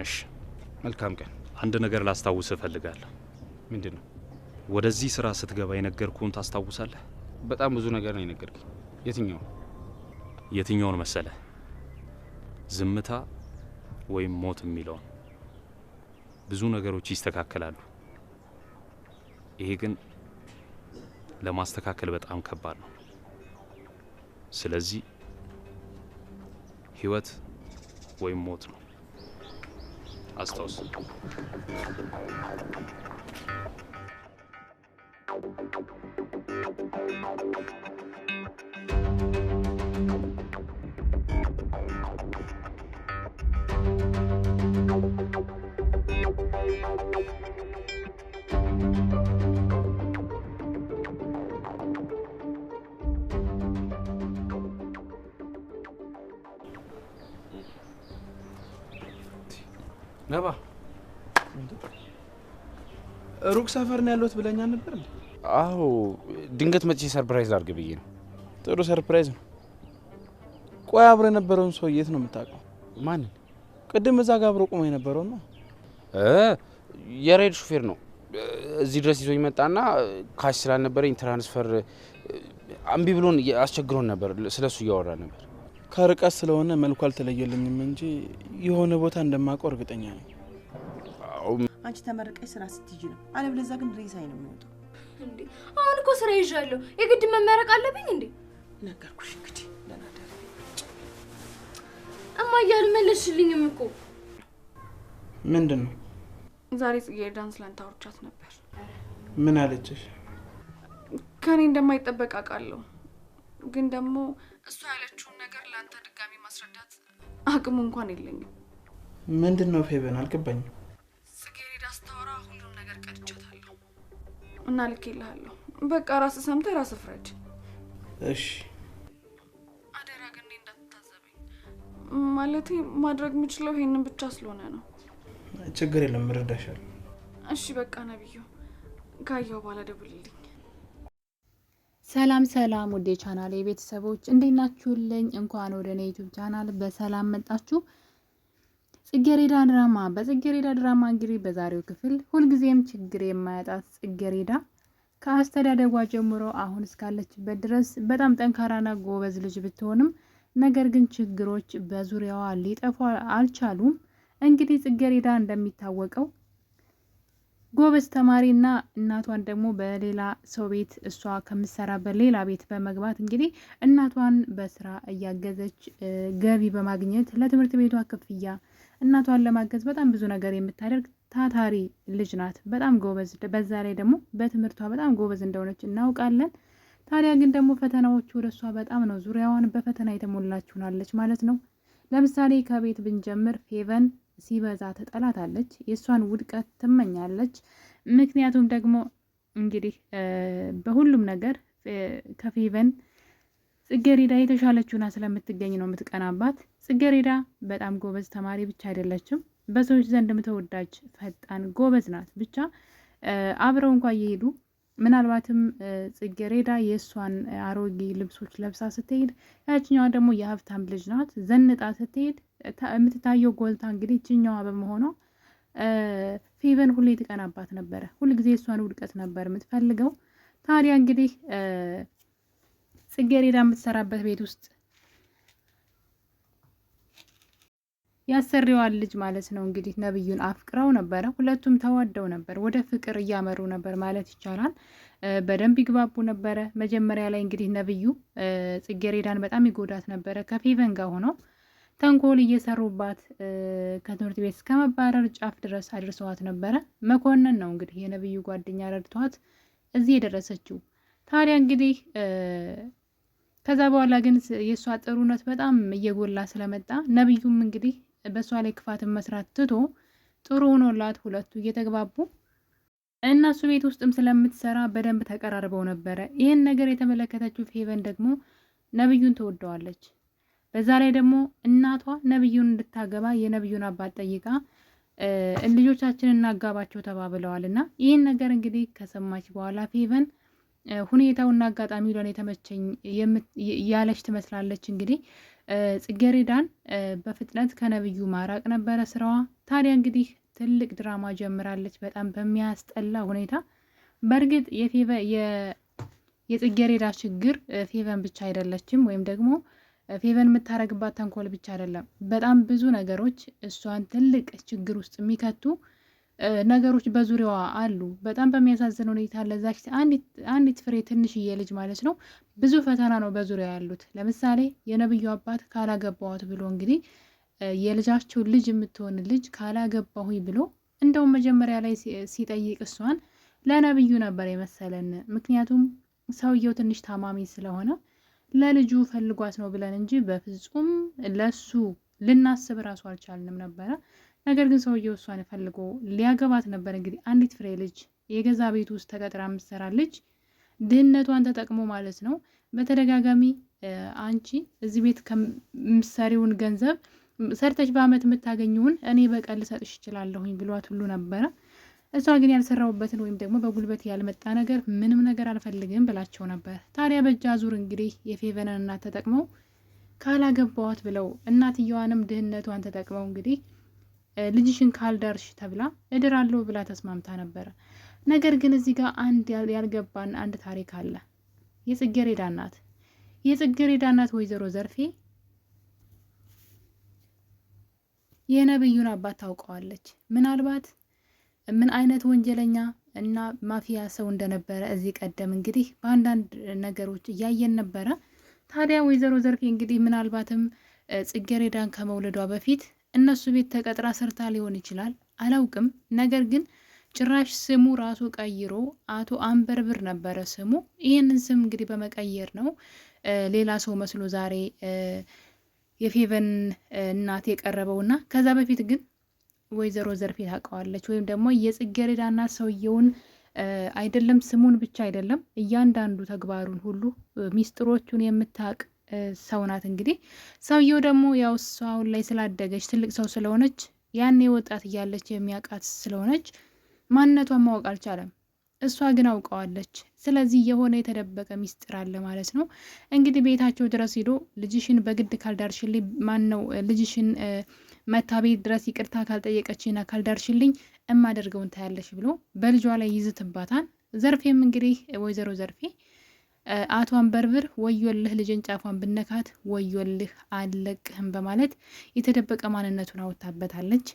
እሺ መልካም ቀን። አንድ ነገር ላስታውስ እፈልጋለሁ። ምንድነው? ወደዚህ ስራ ስትገባ የነገርኩህን ታስታውሳለህ? በጣም ብዙ ነገር ነው የነገርከኝ። የትኛውን መሰለ? ዝምታ ወይም ሞት የሚለውን። ብዙ ነገሮች ይስተካከላሉ። ይሄ ግን ለማስተካከል በጣም ከባድ ነው። ስለዚህ ህይወት ወይም ሞት ነው። አስታውስ። ነባ ሩቅ ሰፈር ነው ያለሁት ብለኛ ነበር እንዴ? አዎ፣ ድንገት መጥቼ ሰርፕራይዝ ላድርግ ብዬ ነው። ጥሩ ሰርፕራይዝ ነው። ቆይ አብሮ የነበረውን ሰው የት ነው የምታውቀው? ማንን? ቅድም እዛ ጋር አብሮ ቆሞ የነበረው ነው። የራይድ ሹፌር ነው። እዚህ ድረስ ይዞኝ መጣና ካሽ ስላልነበረኝ ትራንስፈር እምቢ ብሎን አስቸግሮን ነበር። ስለሱ እያወራ ነበር። ከርቀት ስለሆነ መልኩ አልተለየልኝም እንጂ የሆነ ቦታ እንደማውቀው እርግጠኛ ነኝ። አንቺ ተመረቀሽ ስራ ስትይጂ ነው። አለበለዚያ ግን ሬሳዬ ነው የሚወጣው። እንዴ አሁን እኮ ስራ ይዣለሁ። የግድ መመረቅ አለብኝ እንዴ? ነገርኩሽ እንግዲህ ለናደር እማዬ አልመለስሽልኝም እኮ። ምንድነው? ዛሬ ጽጌረዳን ስላንተ አውርቻት ነበር። ምን አለችሽ? ከኔ እንደማይጠበቅ አውቃለሁ፣ ግን ደግሞ እሷ ያለችውን ነገር ለአንተ ድጋሚ ማስረዳት አቅሙ እንኳን የለኝም። ምንድነው ፌቨን? አልገባኝም። ጽጌረዳ ስታወራ ሁሉም ነገር ቀድቻታለሁ እና ልኬልሃለሁ። በቃ ራስህ ሰምተህ ራስህ ፍረድ። እሺ። አደራ ግን እንዳትታዘበኝ። ማለቴ ማድረግ የምችለው ይሄንን ብቻ ስለሆነ ነው። ችግር የለም፣ እረዳሻለሁ። እሺ በቃ ነብዩ፣ ካየው በኋላ ደውልልኝ። ሰላም ሰላም፣ ወደ ቻናሌ ቤተሰቦች እንዴት ናችሁልኝ? እንኳን ወደ እኔ ዩቲዩብ ቻናል በሰላም መጣችሁ። ጽጌረዳ ድራማ። በጽጌረዳ ድራማ እንግዲህ በዛሬው ክፍል ሁልጊዜም ችግር የማያጣት ጽጌረዳ ከአስተዳደጓ ጀምሮ አሁን እስካለችበት ድረስ በጣም ጠንካራና ጎበዝ ልጅ ብትሆንም ነገር ግን ችግሮች በዙሪያዋ ሊጠፉ አልቻሉም። እንግዲህ ጽጌረዳ እንደሚታወቀው ጎበዝ ተማሪና እናቷን ደግሞ በሌላ ሰው ቤት እሷ ከምትሰራበት ሌላ ቤት በመግባት እንግዲህ እናቷን በስራ እያገዘች ገቢ በማግኘት ለትምህርት ቤቷ ክፍያ እናቷን ለማገዝ በጣም ብዙ ነገር የምታደርግ ታታሪ ልጅ ናት። በጣም ጎበዝ፣ በዛ ላይ ደግሞ በትምህርቷ በጣም ጎበዝ እንደሆነች እናውቃለን። ታዲያ ግን ደግሞ ፈተናዎቹ ወደ እሷ በጣም ነው፣ ዙሪያዋን በፈተና የተሞላች ሆናለች ማለት ነው። ለምሳሌ ከቤት ብንጀምር ፌቨን ሲበዛ ትጠላታለች፣ የእሷን ውድቀት ትመኛለች። ምክንያቱም ደግሞ እንግዲህ በሁሉም ነገር ከፌቨን ጽጌረዳ የተሻለችውና ስለምትገኝ ነው የምትቀናባት። ጽጌረዳ በጣም ጎበዝ ተማሪ ብቻ አይደለችም፣ በሰዎች ዘንድ ተወዳጅ፣ ፈጣን፣ ጎበዝ ናት። ብቻ አብረው እንኳን እየሄዱ ምናልባትም ጽጌረዳ የእሷን አሮጌ ልብሶች ለብሳ ስትሄድ፣ ያችኛዋ ደግሞ የሀብታም ልጅ ናት፣ ዘንጣ ስትሄድ የምትታየው ጎልታ እንግዲህ እችኛዋ በመሆኗ ፌቨን ሁሌ ትቀናባት ነበረ። ሁልጊዜ እሷን ውድቀት ነበር የምትፈልገው። ታዲያ እንግዲህ ጽጌረዳ የምትሰራበት ቤት ውስጥ ያሰሪዋን ልጅ ማለት ነው እንግዲህ ነብዩን አፍቅረው ነበረ። ሁለቱም ተዋደው ነበር፣ ወደ ፍቅር እያመሩ ነበር ማለት ይቻላል። በደንብ ይግባቡ ነበረ። መጀመሪያ ላይ እንግዲህ ነብዩ ጽጌረዳን በጣም ይጎዳት ነበረ። ከፌቨን ጋር ሆነው ተንኮል እየሰሩባት ከትምህርት ቤት እስከ መባረር ጫፍ ድረስ አድርሰዋት ነበረ። መኮንን ነው እንግዲህ የነብዩ ጓደኛ ረድቷት እዚህ የደረሰችው። ታዲያ እንግዲህ ከዛ በኋላ ግን የእሷ ጥሩነት በጣም እየጎላ ስለመጣ ነብዩም እንግዲህ በእሷ ላይ ክፋትን መስራት ትቶ ጥሩ ሆኖላት ሁለቱ እየተግባቡ እነሱ ቤት ውስጥም ስለምትሰራ በደንብ ተቀራርበው ነበረ። ይህን ነገር የተመለከተችው ፌቨን ደግሞ ነብዩን ትወደዋለች። በዛ ላይ ደግሞ እናቷ ነብዩን እንድታገባ የነብዩን አባት ጠይቃ ልጆቻችንን እናጋባቸው ተባብለዋል። እና ይህን ነገር እንግዲህ ከሰማች በኋላ ፌቨን ሁኔታውና አጋጣሚው ለኔ ተመቸኝ ያለች ትመስላለች። እንግዲህ ጽጌሬዳን በፍጥነት ከነብዩ ማራቅ ነበረ ስራዋ። ታዲያ እንግዲህ ትልቅ ድራማ ጀምራለች በጣም በሚያስጠላ ሁኔታ። በእርግጥ የጽጌሬዳ ችግር ፌቨን ብቻ አይደለችም፣ ወይም ደግሞ ፌቨን የምታረግባት ተንኮል ብቻ አይደለም። በጣም ብዙ ነገሮች እሷን ትልቅ ችግር ውስጥ የሚከቱ ነገሮች በዙሪያዋ አሉ። በጣም በሚያሳዝን ሁኔታ ለዛች አንዲት ፍሬ ትንሽዬ ልጅ ማለት ነው ብዙ ፈተና ነው በዙሪያ ያሉት። ለምሳሌ የነብዩ አባት ካላገባዋት ብሎ እንግዲህ የልጃቸው ልጅ የምትሆን ልጅ ካላገባሁኝ ብሎ እንደውም መጀመሪያ ላይ ሲጠይቅ እሷን ለነብዩ ነበር የመሰለን። ምክንያቱም ሰውየው ትንሽ ታማሚ ስለሆነ ለልጁ ፈልጓት ነው ብለን እንጂ በፍጹም ለሱ ልናስብ ራሱ አልቻልንም ነበረ። ነገር ግን ሰውየው እሷን ፈልጎ ሊያገባት ነበር። እንግዲህ አንዲት ፍሬ ልጅ የገዛ ቤት ውስጥ ተቀጥራ የምትሰራ ልጅ ድህነቷን ተጠቅሞ ማለት ነው በተደጋጋሚ አንቺ እዚህ ቤት ከምትሰሪውን ገንዘብ ሰርተሽ በአመት የምታገኘውን እኔ በቀል ልሰጥሽ እችላለሁኝ ብሏት ሁሉ ነበረ። እሷ ግን ያልሰራውበትን ወይም ደግሞ በጉልበት ያልመጣ ነገር ምንም ነገር አልፈልግም ብላቸው ነበር። ታዲያ በእጅ አዙር እንግዲህ የፌቨንን እናት ተጠቅመው ካላገባዋት ብለው እናትየዋንም ድህነቷን ተጠቅመው እንግዲህ ልጅሽን ካልዳርሽ ተብላ እድራለሁ ብላ ተስማምታ ነበረ። ነገር ግን እዚህ ጋር አንድ ያልገባን አንድ ታሪክ አለ። የጽጌሬዳ እናት ወይዘሮ ዘርፌ የነብዩን አባት ታውቀዋለች። ምናልባት ምን አይነት ወንጀለኛ እና ማፊያ ሰው እንደነበረ እዚህ ቀደም እንግዲህ በአንዳንድ ነገሮች እያየን ነበረ። ታዲያ ወይዘሮ ዘርፌ እንግዲህ ምናልባትም ጽጌሬዳን ከመውለዷ በፊት እነሱ ቤት ተቀጥራ ሰርታ ሊሆን ይችላል፣ አላውቅም። ነገር ግን ጭራሽ ስሙ ራሱ ቀይሮ አቶ አንበርብር ነበረ ስሙ። ይህንን ስም እንግዲህ በመቀየር ነው ሌላ ሰው መስሎ ዛሬ የፌቨን እናት የቀረበውና ከዛ በፊት ግን ወይዘሮ ዘርፌ ታውቀዋለች። ወይም ደግሞ የጽጌሬዳ እናት ሰውየውን አይደለም ስሙን ብቻ አይደለም እያንዳንዱ ተግባሩን ሁሉ ሚስጥሮቹን የምታውቅ ሰው ናት። እንግዲህ ሰውየው ደግሞ ያው እሷ አሁን ላይ ስላደገች ትልቅ ሰው ስለሆነች ያኔ ወጣት እያለች የሚያውቃት ስለሆነች ማንነቷን ማወቅ አልቻለም። እሷ ግን አውቀዋለች። ስለዚህ የሆነ የተደበቀ ሚስጥር አለ ማለት ነው። እንግዲህ ቤታቸው ድረስ ሄዶ ልጅሽን በግድ ካልዳርሽልኝ ነው ልጅሽን መታ ቤት ድረስ ይቅርታ ካልጠየቀችና ካልዳርሽልኝ እማደርገውን ታያለሽ ብሎ በልጇ ላይ ይዝትባታል። ዘርፌም እንግዲህ ወይዘሮ ዘርፌ አቶ አንበርብር ወዮልህ ልጅን ጫፏን ብነካት ወዮልህ አልለቅህም በማለት የተደበቀ ማንነቱን አውጥታበታለች።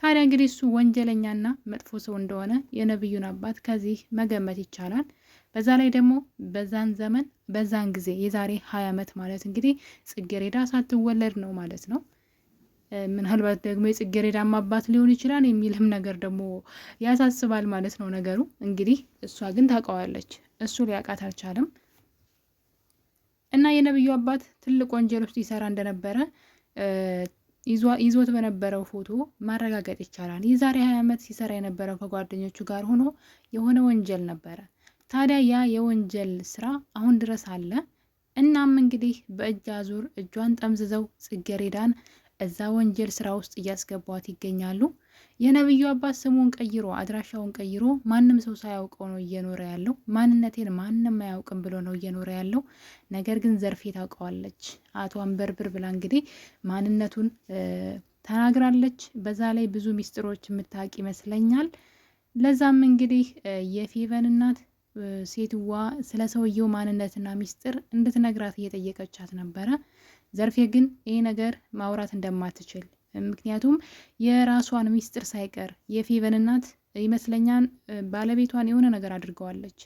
ታዲያ እንግዲህ እሱ ወንጀለኛና መጥፎ ሰው እንደሆነ የነብዩን አባት ከዚህ መገመት ይቻላል። በዛ ላይ ደግሞ በዛን ጊዜ የዛሬ 20 ዓመት ማለት እንግዲህ ጽጌሬዳ ሳትወለድ ነው ማለት ነው። ምናልባት ደግሞ የጽጌሬዳ አባት ሊሆን ይችላል የሚልም ነገር ደግሞ ያሳስባል ማለት ነው ነገሩ። እንግዲህ እሷ ግን ታውቀዋለች፣ እሱ ሊያውቃት አልቻለም። እና የነብዩ አባት ትልቅ ወንጀል ውስጥ ይሰራ እንደነበረ ይዞት በነበረው ፎቶ ማረጋገጥ ይቻላል። የዛሬ 20 ዓመት ሲሰራ የነበረው ከጓደኞቹ ጋር ሆኖ የሆነ ወንጀል ነበረ። ታዲያ ያ የወንጀል ስራ አሁን ድረስ አለ። እናም እንግዲህ በእጅ አዙር እጇን ጠምዝዘው ጽጌሬዳን እዛ ወንጀል ስራ ውስጥ እያስገቧት ይገኛሉ። የነብዩ አባት ስሙን ቀይሮ አድራሻውን ቀይሮ ማንም ሰው ሳያውቀው ነው እየኖረ ያለው። ማንነቴን ማንም አያውቅም ብሎ ነው እየኖረ ያለው። ነገር ግን ዘርፌ ታውቀዋለች አቶ አንበርብር ብላ እንግዲህ ማንነቱን ተናግራለች። በዛ ላይ ብዙ ሚስጥሮች የምታውቅ ይመስለኛል። ለዛም እንግዲህ የፌቨን እናት ሴትዋ ስለ ሰውየው ማንነትና ሚስጥር እንድትነግራት እየጠየቀቻት ነበረ። ዘርፌ ግን ይሄ ነገር ማውራት እንደማትችል ምክንያቱም የራሷን ሚስጥር ሳይቀር የፌቨን እናት ይመስለኛል ባለቤቷን የሆነ ነገር አድርገዋለች።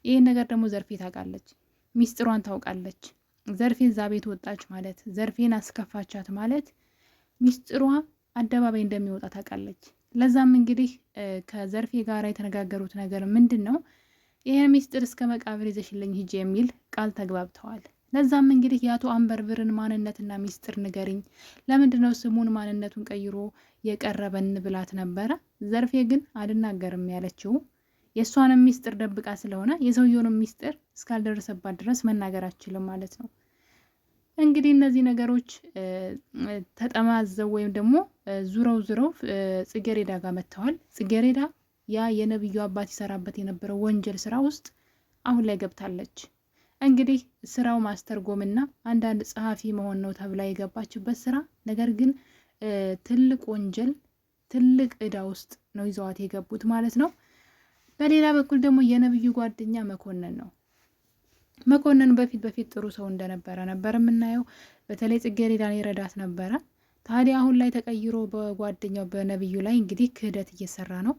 ይሄን ነገር ደግሞ ዘርፌ ታውቃለች፣ ሚስጥሯን ታውቃለች። ዘርፌ እዛ ቤት ወጣች ማለት ዘርፌን አስከፋቻት ማለት ሚስጥሯ አደባባይ እንደሚወጣ ታውቃለች። ለዛም እንግዲህ ከዘርፌ ጋር የተነጋገሩት ነገር ምንድን ነው? ይሄን ሚስጥር እስከ መቃብር ይዘሽልኝ ሂጂ የሚል ቃል ተግባብተዋል። ለዛም እንግዲህ የአቶ አንበርብርን ማንነትና ሚስጥር ንገሪኝ፣ ለምንድነው ስሙን ማንነቱን ቀይሮ የቀረበን ብላት ነበረ። ዘርፌ ግን አልናገርም ያለችው የእሷንም ሚስጥር ደብቃ ስለሆነ የሰውየውንም ሚስጥር እስካልደረሰባት ድረስ መናገር አትችልም ማለት ነው። እንግዲህ እነዚህ ነገሮች ተጠማዘው ወይም ደግሞ ዙረው ጽጌሬዳ ጋር መጥተዋል። ጽጌሬዳ ያ የነብዩ አባት ይሰራበት የነበረው ወንጀል ስራ ውስጥ አሁን ላይ ገብታለች። እንግዲህ ስራው ማስተርጎምና አንዳንድ ጸሐፊ መሆን ነው ተብላ የገባችበት ስራ፣ ነገር ግን ትልቅ ወንጀል ትልቅ እዳ ውስጥ ነው ይዘዋት የገቡት ማለት ነው። በሌላ በኩል ደግሞ የነብዩ ጓደኛ መኮንን ነው። መኮንን በፊት ጥሩ ሰው እንደነበረ ነበር የምናየው። በተለይ ጽጌረዳን ይረዳት ነበረ። ታዲያ አሁን ላይ ተቀይሮ በጓደኛው በነብዩ ላይ እንግዲህ ክህደት እየሰራ ነው።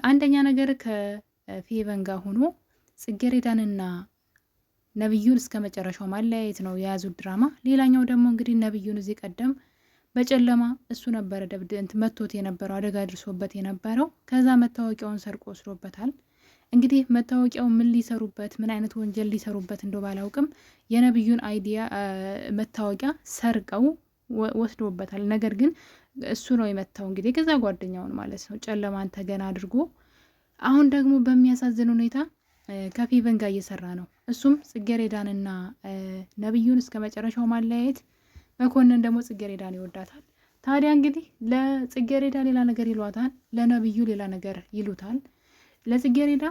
አንደኛ ነገር ከፌቨን ጋር ሆኖ ጽጌረዳንና ነብዩን እስከ መጨረሻው ማለያየት ነው የያዙት ድራማ። ሌላኛው ደግሞ እንግዲህ ነብዩን እዚህ ቀደም በጨለማ እሱ ነበረ ደብድንት መቶት የነበረው አደጋ ድርሶበት የነበረው። ከዛ መታወቂያውን ሰርቆ ወስዶበታል። እንግዲህ መታወቂያው ምን ሊሰሩበት ምን አይነት ወንጀል ሊሰሩበት እንደው ባላውቅም የነብዩን አይዲያ መታወቂያ ሰርቀው ወስዶበታል። ነገር ግን እሱ ነው የመታው እንግዲህ ከዛ ጓደኛውን ማለት ነው ጨለማን ተገና አድርጎ። አሁን ደግሞ በሚያሳዝን ሁኔታ ከፌቨን ጋር እየሰራ ነው። እሱም ጽጌረዳንና ነብዩን እስከ መጨረሻው ማለያየት፣ መኮንን ደግሞ ጽጌረዳን ይወዳታል። ታዲያ እንግዲህ ለጽጌረዳ ሌላ ነገር ይሏታል፣ ለነብዩ ሌላ ነገር ይሉታል። ለጽጌረዳ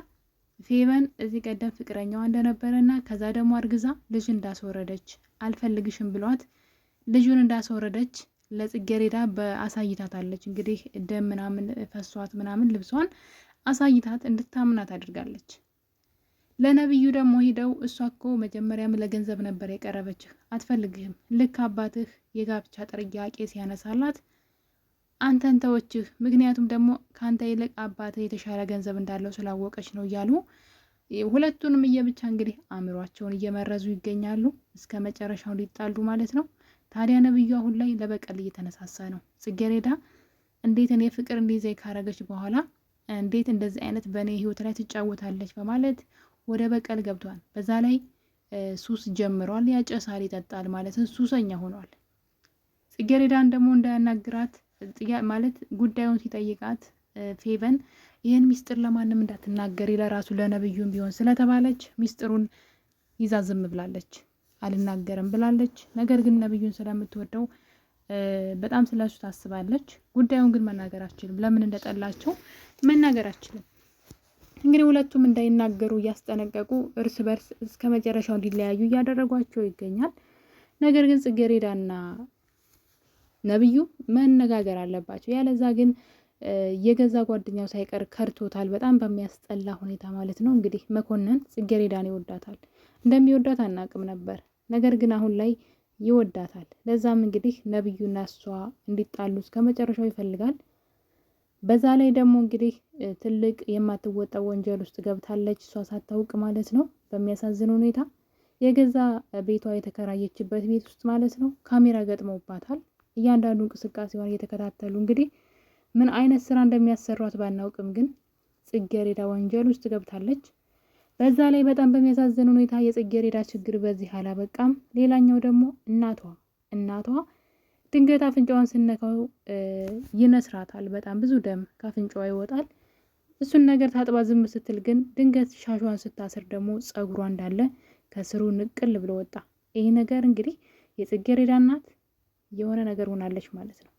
ፌቨን እዚህ ቀደም ፍቅረኛዋ እንደነበረና ከዛ ደግሞ አርግዛ ልጅ እንዳስወረደች አልፈልግሽም ብሏት ልጁን እንዳስወረደች ለጽጌረዳ በአሳይታታለች። እንግዲህ ደም ምናምን ፈሷት ምናምን ልብሷን አሳይታት እንድታምናት አድርጋለች። ለነብዩ ደግሞ ሂደው እሷ እኮ መጀመሪያም ለገንዘብ ነበር የቀረበችህ፣ አትፈልግህም፣ ልክ አባትህ የጋብቻ ጥያቄ ሲያነሳላት አንተን ተወችህ፣ ምክንያቱም ደግሞ ከአንተ ይልቅ አባትህ የተሻለ ገንዘብ እንዳለው ስላወቀች ነው እያሉ ሁለቱንም እየብቻ እንግዲህ አእምሯቸውን እየመረዙ ይገኛሉ። እስከ መጨረሻው ሊጣሉ ማለት ነው። ታዲያ ነብዩ አሁን ላይ ለበቀል እየተነሳሳ ነው። ጽጌረዳ እንዴት እኔ ፍቅር እንዲይዘኝ ካረገች በኋላ እንዴት እንደዚህ አይነት በእኔ ህይወት ላይ ትጫወታለች በማለት ወደ በቀል ገብቷል። በዛ ላይ ሱስ ጀምሯል። ያጨሳል፣ ይጠጣል ማለት ሱሰኛ ሆኗል። ጽጌረዳን ደግሞ እንዳያናግራት ማለት ጉዳዩን ሲጠይቃት ፌቨን ይህን ሚስጥር ለማንም እንዳትናገሪ ለራሱ ለነብዩም ቢሆን ስለተባለች ሚስጥሩን ይዛ ዝም ብላለች። አልናገርም ብላለች። ነገር ግን ነብዩን ስለምትወደው በጣም ስለሱ ታስባለች። ጉዳዩን ግን መናገር አትችልም። ለምን እንደጠላቸው መናገር አትችልም። እንግዲህ ሁለቱም እንዳይናገሩ እያስጠነቀቁ እርስ በርስ እስከ መጨረሻው እንዲለያዩ እያደረጓቸው ይገኛል። ነገር ግን ጽጌረዳና ነብዩ መነጋገር አለባቸው። ያለዛ ግን የገዛ ጓደኛው ሳይቀር ከርቶታል፣ በጣም በሚያስጠላ ሁኔታ ማለት ነው። እንግዲህ መኮንን ጽጌረዳን ይወዳታል። እንደሚወዳት አናቅም ነበር፣ ነገር ግን አሁን ላይ ይወዳታል። ለዛም እንግዲህ ነብዩና እሷ እንዲጣሉ እስከ መጨረሻው ይፈልጋል። በዛ ላይ ደግሞ እንግዲህ ትልቅ የማትወጣው ወንጀል ውስጥ ገብታለች፣ እሷ ሳታውቅ ማለት ነው። በሚያሳዝን ሁኔታ የገዛ ቤቷ የተከራየችበት ቤት ውስጥ ማለት ነው ካሜራ ገጥመውባታል። እያንዳንዱ እንቅስቃሴዋን እየተከታተሉ እንግዲህ ምን አይነት ስራ እንደሚያሰሯት ባናውቅም ግን ጽጌረዳ ወንጀል ውስጥ ገብታለች። በዛ ላይ በጣም በሚያሳዝን ሁኔታ የጽጌረዳ ችግር በዚህ አላበቃም። ሌላኛው ደግሞ እናቷ ድንገት አፍንጫዋን ስነካው ይነስራታል። በጣም ብዙ ደም ከአፍንጫዋ ይወጣል። እሱን ነገር ታጥባ ዝም ስትል ግን ድንገት ሻሿን ስታስር ደግሞ ጸጉሯ እንዳለ ከስሩ ንቅል ብሎ ወጣ። ይሄ ነገር እንግዲህ የጽጌረዳ እናት የሆነ ነገር ሆናለች ማለት ነው።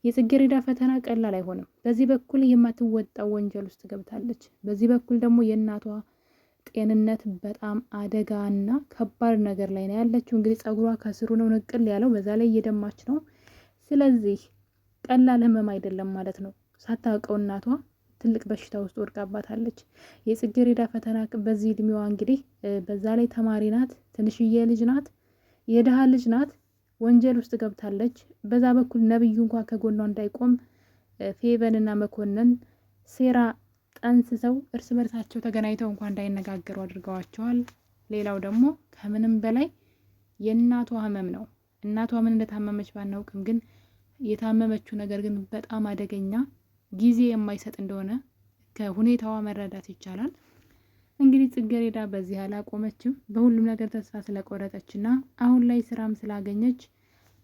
የጽጌረዳ ፈተና ቀላል አይሆንም። በዚህ በኩል የማትወጣው ወንጀል ውስጥ ገብታለች። በዚህ በኩል ደግሞ የእናቷ ጤንነት በጣም አደጋና ከባድ ነገር ላይ ነው ያለችው። እንግዲህ ጸጉሯ ከስሩ ነው ንቅል ያለው፣ በዛ ላይ እየደማች ነው። ስለዚህ ቀላል ህመም አይደለም ማለት ነው። ሳታውቀው እናቷ ትልቅ በሽታ ውስጥ ወድቃባታለች። የጽጌረዳ ፈተና በዚህ እድሜዋ እንግዲህ በዛ ላይ ተማሪ ናት፣ ትንሽዬ ልጅ ናት፣ የድሃ ልጅ ናት። ወንጀል ውስጥ ገብታለች። በዛ በኩል ነብዩ እንኳን ከጎኗ እንዳይቆም ፌቨንና መኮንን ሴራ ጠንስሰው እርስ በርሳቸው ተገናኝተው እንኳን እንዳይነጋገሩ አድርገዋቸዋል። ሌላው ደግሞ ከምንም በላይ የእናቷ ህመም ነው። እናቷ ምን እንደታመመች ባናውቅም ግን የታመመችው ነገር ግን በጣም አደገኛ ጊዜ የማይሰጥ እንደሆነ ከሁኔታዋ መረዳት ይቻላል። እንግዲህ ጽጌረዳ በዚህ አላቆመችም። በሁሉም ነገር ተስፋ ስለቆረጠችና አሁን ላይ ስራም ስላገኘች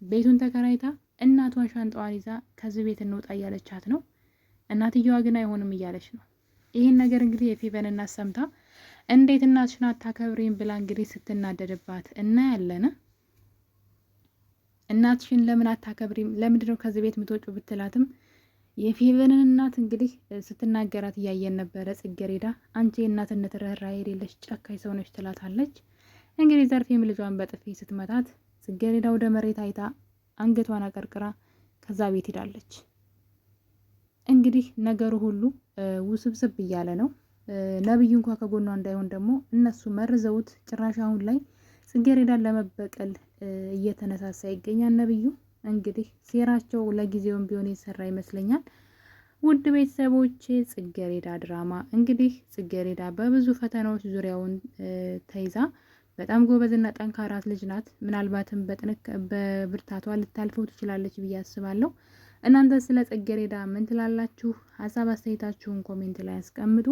ቤቱን ተከራይታ እናቷን ሻንጣዋን ይዛ ከዚህ ቤት እንውጣ እያለቻት ነው። እናትየዋ ግን አይሆንም እያለች ነው። ይህን ነገር እንግዲህ የፌቨን እናት ሰምታ እንዴት እናትሽን አታከብሪም ብላ እንግዲህ ስትናደድባት እናያለን። እናትሽን ለምን አታከብሪም፣ ለምንድነው ከዚህ ቤት ምትወጩ ብትላትም የፌቨንን እናት እንግዲህ ስትናገራት እያየን ነበረ። ጽጌረዳ አንቺ የእናትነት ርህራሄ የሌለሽ ጨካኝ ሰው ነሽ ትላታለች። እንግዲህ ዘርፌም ልጇን በጥፊ ስትመታት ጽጌረዳ ወደ መሬት አይታ አንገቷን አቀርቅራ ከዛ ቤት ሄዳለች። እንግዲህ ነገሩ ሁሉ ውስብስብ እያለ ነው። ነብዩ እንኳን ከጎኗ እንዳይሆን ደግሞ እነሱ መርዘውት ጭራሽ አሁን ላይ ጽጌረዳን ለመበቀል እየተነሳሳ ይገኛል። ነብዩ እንግዲህ ሴራቸው ለጊዜውም ቢሆን የሰራ ይመስለኛል። ውድ ቤተሰቦቼ ጽጌረዳ ድራማ እንግዲህ ጽጌረዳ በብዙ ፈተናዎች ዙሪያውን ተይዛ በጣም ጎበዝና ጠንካራ ልጅ ናት። ምናልባትም በብርታቷ ልታልፈው ትችላለች ብዬ አስባለሁ። እናንተ ስለ ጽጌረዳ ምን ትላላችሁ? ሀሳብ አስተያየታችሁን ኮሜንት ላይ አስቀምጡ።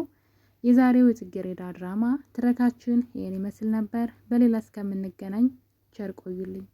የዛሬው የጽጌረዳ ድራማ ትረካችን ይህን ይመስል ነበር። በሌላ እስከምንገናኝ ቸር ቆዩልኝ።